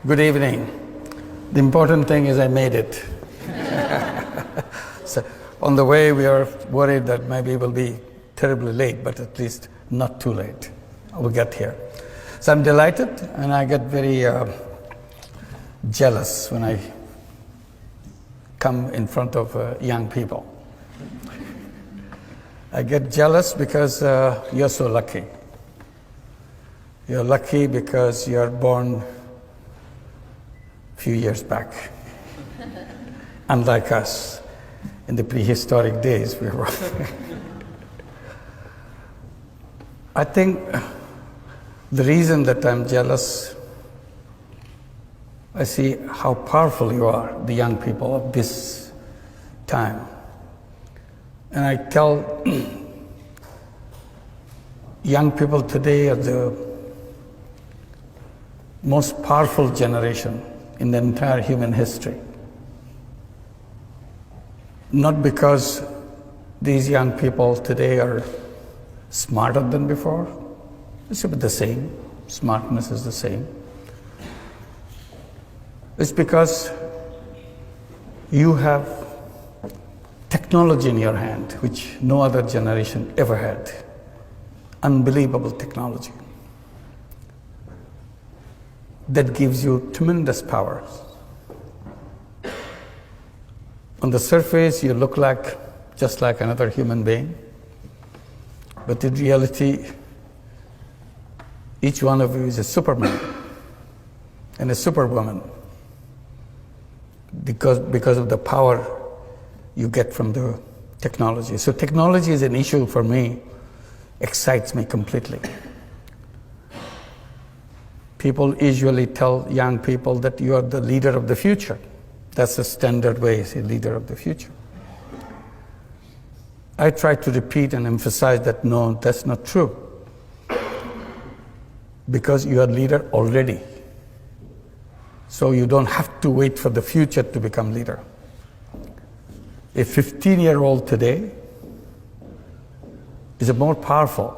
Good evening. The important thing is I made it. So on the way, we are worried that maybe we'll be terribly late, but at least not too late. We'll get here. So I'm delighted, and I get very jealous when I come in front of young people. I get jealous because you're so lucky. You're lucky because you're born a few years back. Unlike us, in the prehistoric days, we were. I think the reason that I'm jealous, I see how powerful you are, the young people of this time. And I tell young people today are the most powerful generation in the entire human history. Not because these young people today are smarter than before. It's about the same. Smartness is the same. It's because you have technology in your hand, which no other generation ever had. Unbelievable technology. That gives you tremendous power. On the surface, you look just like another human being. But in reality, each one of you is a Superman and a Superwoman because of the power you get from the technology. So technology is an issue for me, excites me completely. People usually tell young people that you are the leader of the future. That's the standard way, say leader of the future. I try to repeat and emphasize that no, that's not true. Because you are leader already. So you don't have to wait for the future to become leader. A 15-year-old today is more powerful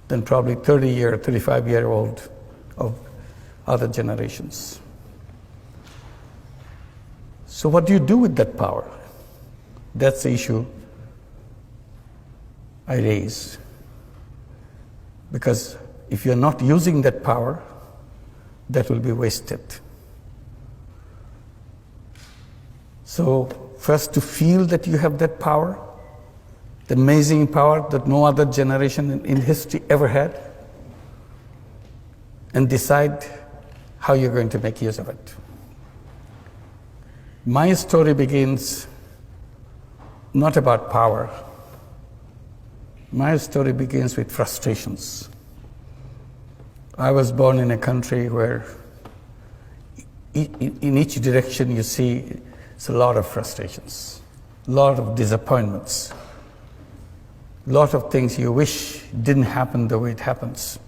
than probably 35-year-old of other generations. So what do you do with that power? That's the issue I raise. Because if you're not using that power, that will be wasted. So first to feel that you have that power, the amazing power that no other generation in history ever had, and decide how you're going to make use of it. My story begins not about power. My story begins with frustrations. I was born in a country where in each direction you see it's a lot of frustrations, a lot of disappointments, a lot of things you wish didn't happen the way it happens.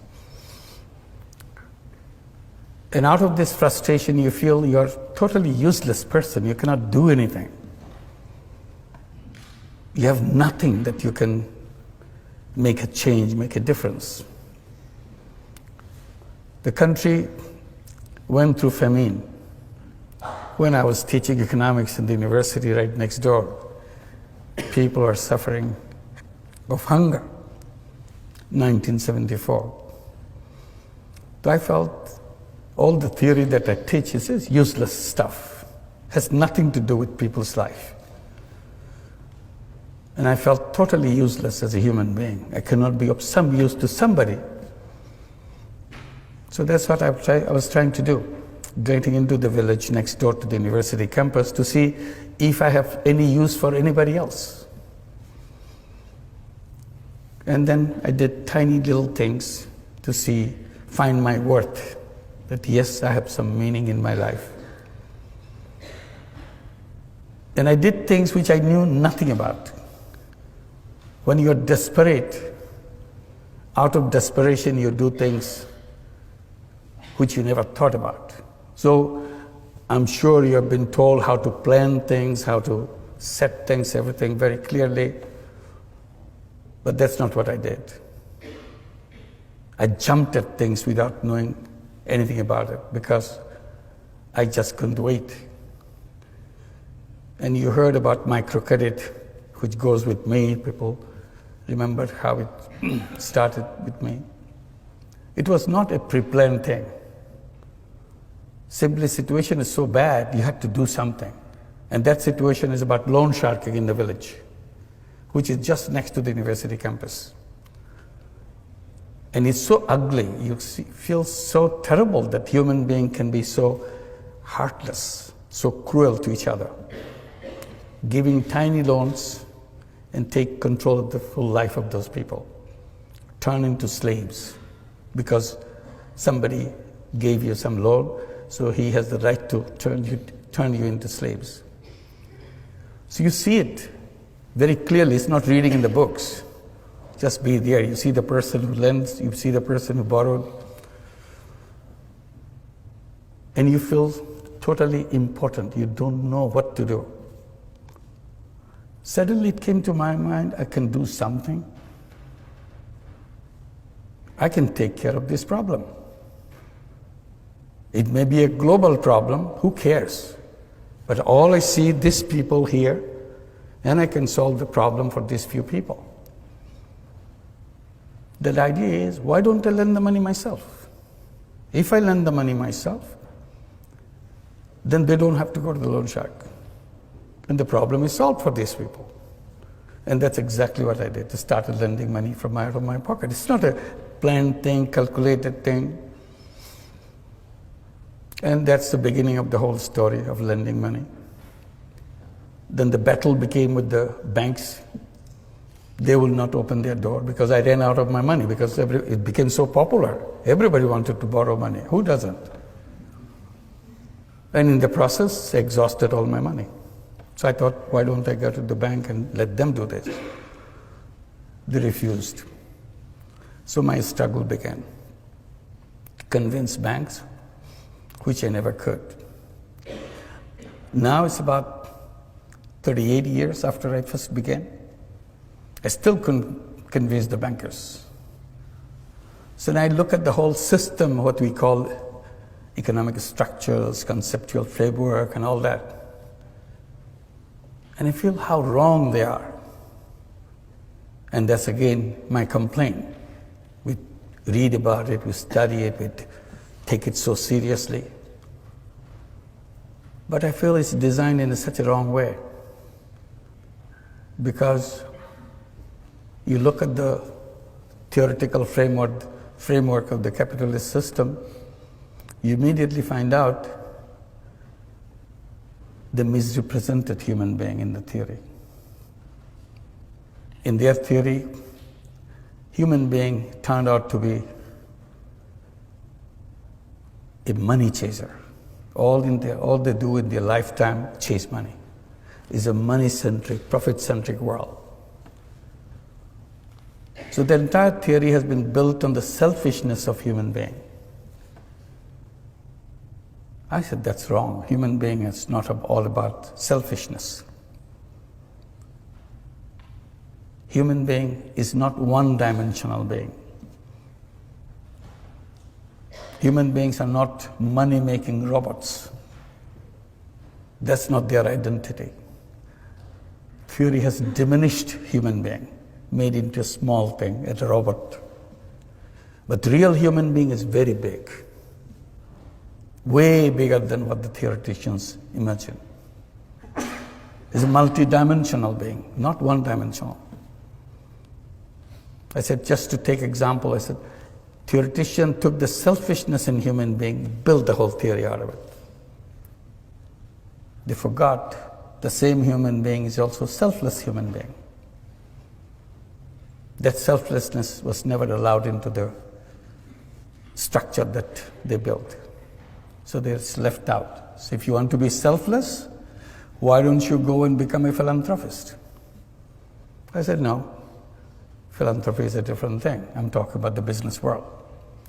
And out of this frustration, you feel you're a totally useless person. You cannot do anything. You have nothing that you can make a change, make a difference. The country went through famine. When I was teaching economics in the university right next door, people are suffering of hunger, 1974. So I felt all the theory that I teach is useless stuff, has nothing to do with people's life. And I felt totally useless as a human being. I cannot be of some use to somebody. So that's what I was trying to do, getting into the village next door to the university campus to see if I have any use for anybody else. And then I did tiny little things to find my worth, that yes, I have some meaning in my life. And I did things which I knew nothing about. When you're desperate, out of desperation you do things which you never thought about. So I'm sure you have been told how to plan things, how to set things, everything very clearly. But that's not what I did. I jumped at things without knowing anything about it because I just couldn't wait. And you heard about microcredit, which goes with me. People remember how it started with me. It was not a pre-planned thing. Simply, situation is so bad, you had to do something. And that situation is about loan sharking in the village, which is just next to the university campus. And it's so ugly, feel so terrible that human being can be so heartless, so cruel to each other, giving tiny loans and take control of the full life of those people, turn into slaves because somebody gave you some loan, so he has the right to turn you into slaves. So you see it very clearly. It's not reading in the books. Just be there. You see the person who lends, you see the person who borrowed, and you feel totally important. You don't know what to do. Suddenly it came to my mind, I can do something. I can take care of this problem. It may be a global problem, who cares? But all I see, these people here, and I can solve the problem for these few people. The idea is, why don't I lend the money myself? If I lend the money myself, then they don't have to go to the loan shark. And the problem is solved for these people. And that's exactly what I did. I started lending money from out of my pocket. It's not a planned thing, calculated thing. And that's the beginning of the whole story of lending money. Then the battle became with the banks. They will not open their door because I ran out of my money because it became so popular. Everybody wanted to borrow money. Who doesn't? And in the process, I exhausted all my money. So I thought, why don't I go to the bank and let them do this? They refused. So my struggle began. Convince banks, which I never could. Now it's about 38 years after I first began. I still couldn't convince the bankers. So now I look at the whole system, what we call economic structures, conceptual framework, and all that. And I feel how wrong they are. And that's again my complaint. We read about it, we study it, we take it so seriously. But I feel it's designed in such a wrong way. Because you look at the theoretical framework of the capitalist system, you immediately find out the misrepresented human being in the theory. In their theory, human being turned out to be a money chaser. All they do in their lifetime, chase money. It's a money-centric, profit-centric world. So the entire theory has been built on the selfishness of human being. I said, that's wrong. Human being is not all about selfishness. Human being is not one-dimensional being. Human beings are not money-making robots. That's not their identity. Theory has diminished human being, made into a small thing, a robot. But real human being is very big, way bigger than what the theoreticians imagine. It's a multi-dimensional being, not one-dimensional. I said, just to take example, I said, theoretician took the selfishness in human being, built the whole theory out of it. They forgot the same human being is also a selfless human being. That selflessness was never allowed into the structure that they built. So they're left out. So if you want to be selfless, why don't you go and become a philanthropist? I said, no. Philanthropy is a different thing. I'm talking about the business world.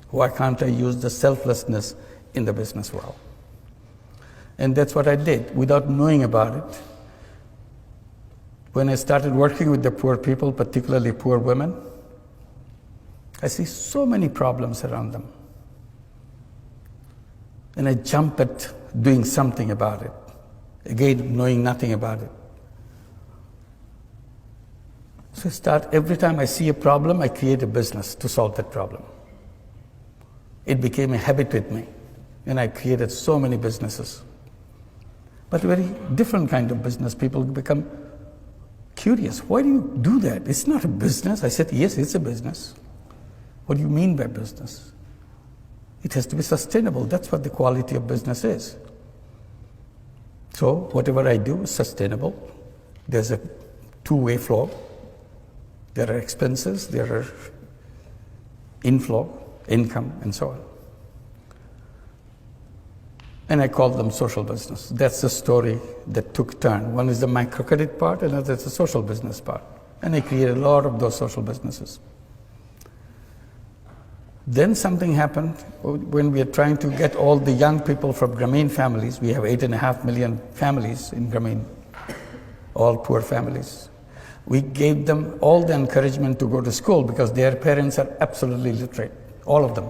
Why can't I use the selflessness in the business world? And that's what I did without knowing about it. When I started working with the poor people, particularly poor women, I see so many problems around them. And I jump at doing something about it. Again, knowing nothing about it. So every time I see a problem, I create a business to solve that problem. It became a habit with me, and I created so many businesses. But a very different kind of business. People become curious. Why do you do that? It's not a business. I said, yes, it's a business. What do you mean by business? It has to be sustainable. That's what the quality of business is. So whatever I do is sustainable. There's a two-way flow. There are expenses, there are inflow, income, and so on. And I call them social business. That's the story that took turn. One is the microcredit part, and another is the social business part. And I created a lot of those social businesses. Then something happened when we are trying to get all the young people from Grameen families. We have 8.5 million families in Grameen, all poor families. We gave them all the encouragement to go to school because their parents are absolutely literate, all of them.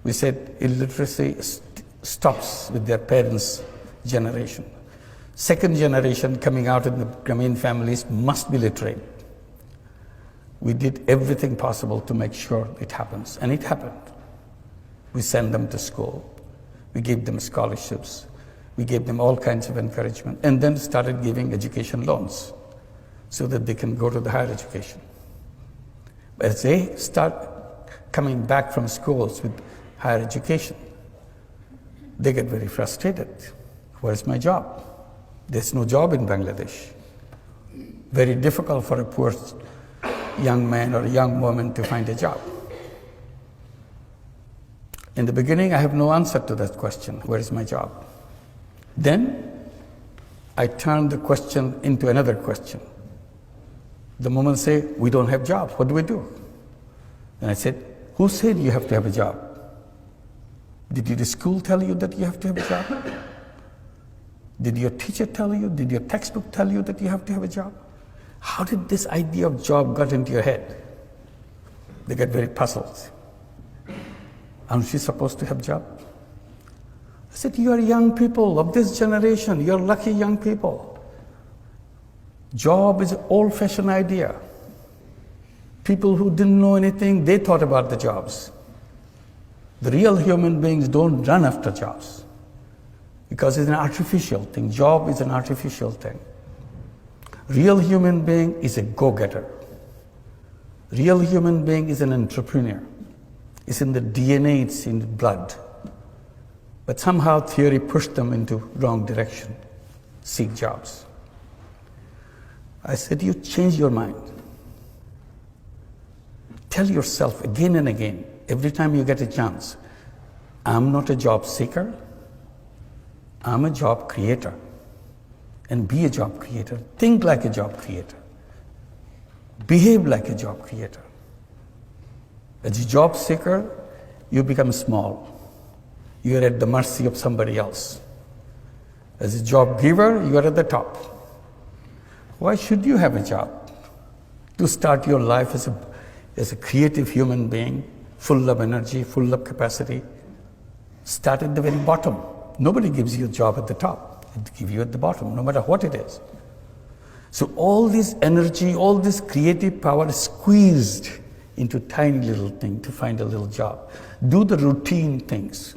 We said illiteracy stops with their parents' generation. Second generation coming out in the Grameen families must be literate. We did everything possible to make sure it happens, and it happened. We sent them to school. We gave them scholarships. We gave them all kinds of encouragement, and then started giving education loans so that they can go to the higher education. As they start coming back from schools with higher education, they get very frustrated. Where's my job? There's no job in Bangladesh. Very difficult for a poor young man or a young woman to find a job. In the beginning, I have no answer to that question, where is my job? Then I turned the question into another question. The moment say, we don't have jobs, what do we do? And I said, who said you have to have a job? Did the school tell you that you have to have a job? Did your teacher tell you? Did your textbook tell you that you have to have a job? How did this idea of job got into your head? They get very puzzled. Aren't you supposed to have a job? I said, you are young people of this generation. You're lucky young people. Job is an old-fashioned idea. People who didn't know anything, they thought about the jobs. The real human beings don't run after jobs because it's an artificial thing. Job is an artificial thing. Real human being is a go-getter. Real human being is an entrepreneur. It's in the DNA, it's in the blood. But somehow theory pushed them into wrong direction. Seek jobs. I said, you change your mind. Tell yourself again and again, every time you get a chance, I'm not a job seeker, I'm a job creator. And be a job creator. Think like a job creator. Behave like a job creator. As a job seeker, you become small. You are at the mercy of somebody else. As a job giver, you are at the top. Why should you have a job? To start your life as a creative human being, full of energy, full of capacity, start at the very bottom. Nobody gives you a job at the top. It gives you at the bottom, no matter what it is. So all this energy, all this creative power is squeezed into tiny little thing to find a little job. Do the routine things.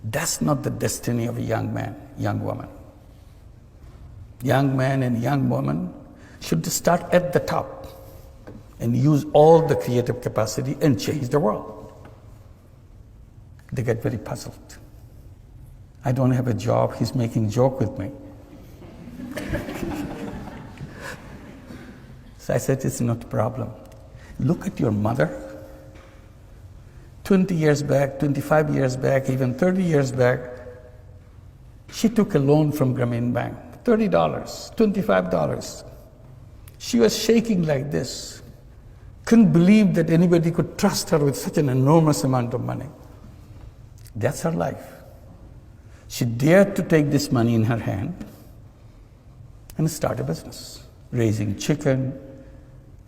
That's not the destiny of a young man, young woman. Young man and young woman should start at the top and use all the creative capacity and change the world. They get very puzzled. I don't have a job, he's making joke with me. So I said, it's not a problem. Look at your mother. 20 years back, 25 years back, even 30 years back, she took a loan from Grameen Bank, $30, $25. She was shaking like this. Couldn't believe that anybody could trust her with such an enormous amount of money. That's her life. She dared to take this money in her hand and start a business, raising chicken,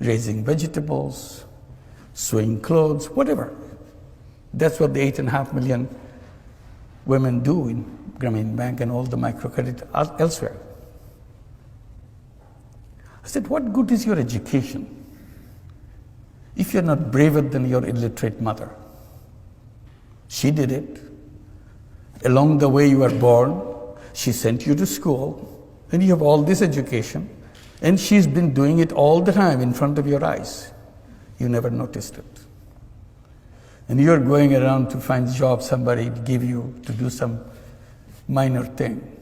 raising vegetables, sewing clothes, whatever. That's what the 8.5 million women do in Grameen Bank and all the microcredit elsewhere. I said, what good is your education if you're not braver than your illiterate mother? She did it. Along the way you were born, she sent you to school, and you have all this education, and she's been doing it all the time in front of your eyes. You never noticed it. And you're going around to find a job somebody give you to do some minor thing.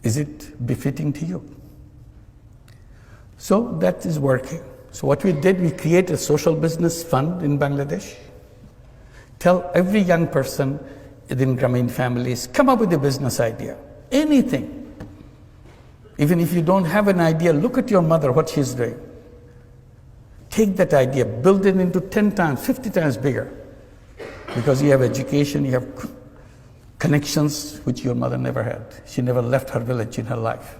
Is it befitting to you? So that is working. So what we did, we created a social business fund in Bangladesh. Tell every young person within Grameen families, come up with a business idea, anything. Even if you don't have an idea, look at your mother, what she's doing. Take that idea, build it into 10 times, 50 times bigger. Because you have education, you have connections which your mother never had. She never left her village in her life.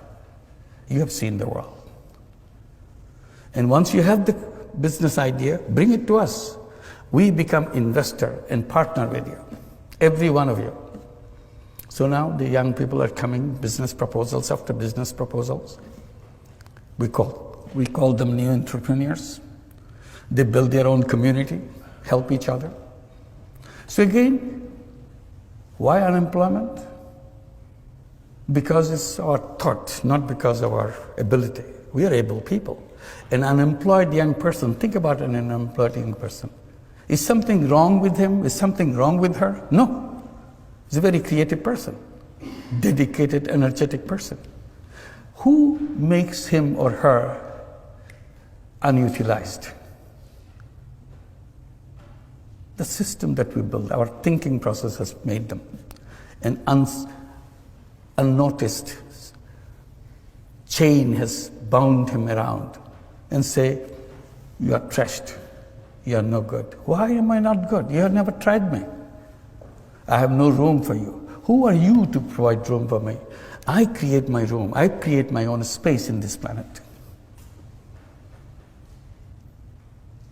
You have seen the world. And once you have the business idea, bring it to us. We become investor and partner with you, every one of you. So now the young people are coming, business proposals after business proposals. We call them new entrepreneurs. They build their own community, help each other. So again, why unemployment? Because it's our thought, not because of our ability. We are able people. An unemployed young person, think about an unemployed young person. Is something wrong with him? Is something wrong with her? No. He's a very creative person, dedicated, energetic person. Who makes him or her unutilized? The system that we build, our thinking process has made them. An unnoticed chain has bound him around and say, you are trashed, you are no good. Why am I not good? You have never tried me. I have no room for you. Who are you to provide room for me? I create my room. I create my own space in this planet.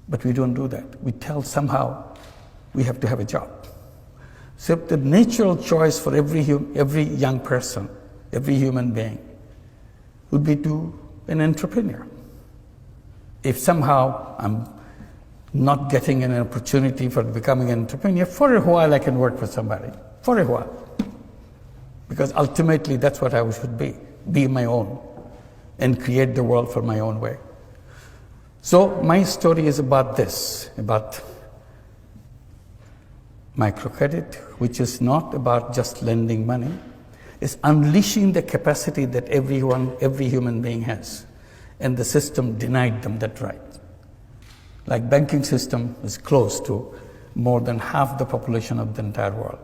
But we don't do that. We tell somehow we have to have a job. So the natural choice for every young person, every human being, would be to an entrepreneur. If somehow I'm not getting an opportunity for becoming an entrepreneur, for a while I can work for somebody, for a while. Because ultimately that's what I should be my own, and create the world for my own way. So my story is about this, about microcredit, which is not about just lending money. It's unleashing the capacity that every human being has. And the system denied them that right. Like banking system is close to more than half the population of the entire world.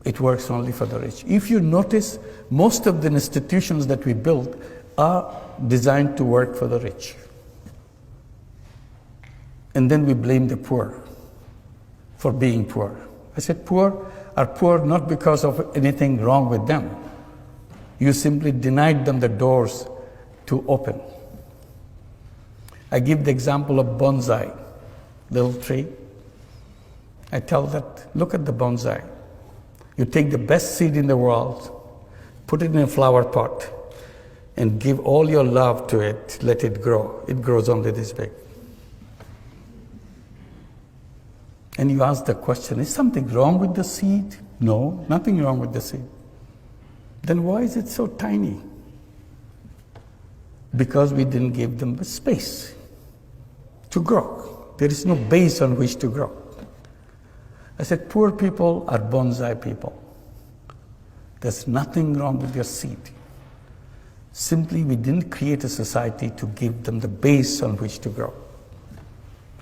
It works only for the rich. If you notice, most of the institutions that we build are designed to work for the rich. And then we blame the poor for being poor. I said poor are poor not because of anything wrong with them. You simply denied them the doors to open. I give the example of bonsai, little tree. I tell that, look at the bonsai. You take the best seed in the world, put it in a flower pot, and give all your love to it, let it grow. It grows only this big. And you ask the question, is something wrong with the seed? No, nothing wrong with the seed. Then why is it so tiny? Because we didn't give them the space to grow. There is no base on which to grow. I said, poor people are bonsai people. There's nothing wrong with your seed. Simply, we didn't create a society to give them the base on which to grow.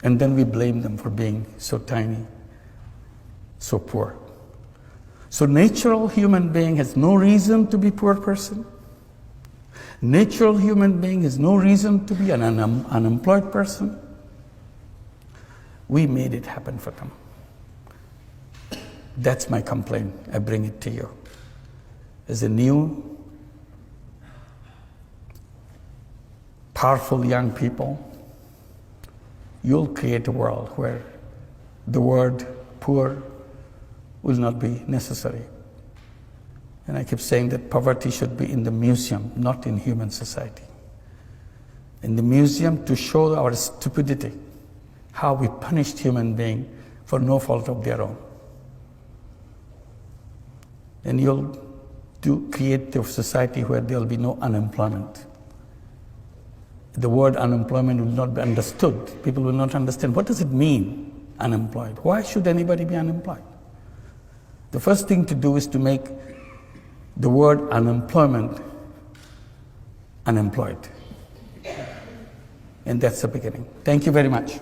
And then we blame them for being so tiny, so poor. So natural human being has no reason to be poor person. Natural human being has no reason to be an unemployed person. We made it happen for them. That's my complaint. I bring it to you. As a new, powerful young people, you'll create a world where the word poor will not be necessary. And I keep saying that poverty should be in the museum, not in human society. In the museum to show our stupidity, how we punished human beings for no fault of their own. And you'll create a society where there will be no unemployment. The word unemployment will not be understood. People will not understand, what does it mean, unemployed? Why should anybody be unemployed? The first thing to do is to make the word unemployment unemployed. And that's the beginning. Thank you very much.